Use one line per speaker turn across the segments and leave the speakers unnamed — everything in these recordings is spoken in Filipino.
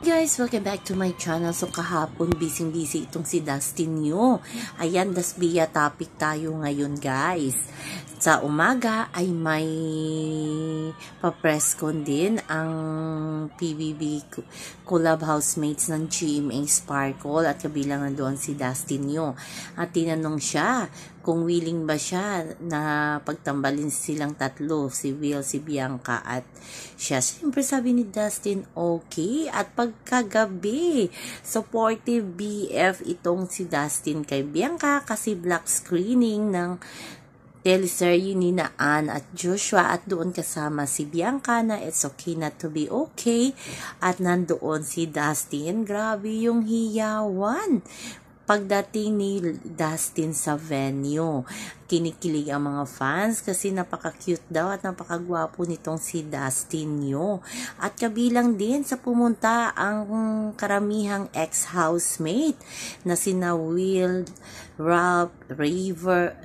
Guys, welcome back to my channel. So kahapon busy itong si Dustin nyo. Ayan, Dasbia topic tayo ngayon guys. Sa umaga ay may pa-press con din ang PBB collab housemates ng GMA Sparkle at kabilang nandoon si Dustin nyo. At tinanong siya kung willing ba siya na pagtambalin silang tatlo, si Will, si Bianca at siya. Siyempre sabi ni Dustin, okay. At pagkagabi, supportive BF itong si Dustin kay Bianca kasi black screening ng teleserye ni na Ann at Joshua at doon kasama si Bianca na It's Okay Not to Be Okay at nandoon si Dustin. Grabe yung hiyawan pagdating ni Dustin sa venue. Kinikilig ang mga fans kasi napaka-cute daw at napakagwapo nitong si Dustin nyo. At kabilang din sa pumunta ang karamihang ex-housemate na sina Will, Rob, River,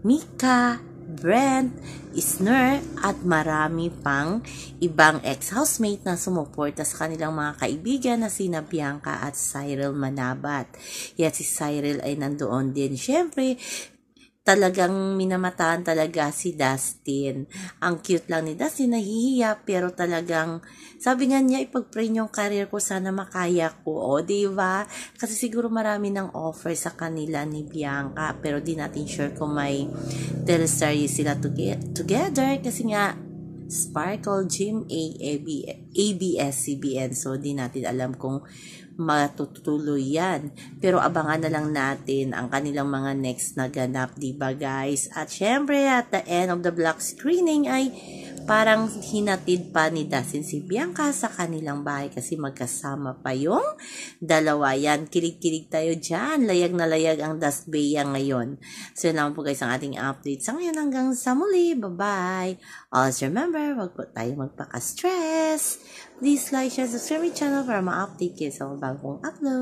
Mika, Brent, Isner at marami pang ibang ex-housemate na sumuporta sa kanilang mga kaibigan na sina Bianca at Cyril Manabat. Yan si Cyril ay nandoon din. Siyempre, talagang minamataan talaga si Dustin. Ang cute lang ni Dustin, nahihiya pero talagang sabi nga niya ipag-pray yung career ko, sana makaya ko. O, diba? Kasi siguro marami ng offer sa kanila ni Bianca pero di natin sure kung may teleserye sila together kasi nga Sparkle, GMA, ABS-CBN. So, di natin alam kung matutuloy yan. Pero abangan na lang natin ang kanilang mga next na ganap, diba guys? At syempre, at the end of the black screening ay parang hinatid pa ni Dustin si Bianca sa kanilang bahay kasi magkasama pa yung dalawa. Yan, kilig-kilig tayo dyan. Layag na layag ang Dasbia ngayon. So, yun lang po guys ang ating update. Sa ngayon hanggang sa muli. Bye-bye. Always remember, wag po tayo magpaka-stress. Please like, share, subscribe my channel para ma-update kayo sa bagong upload.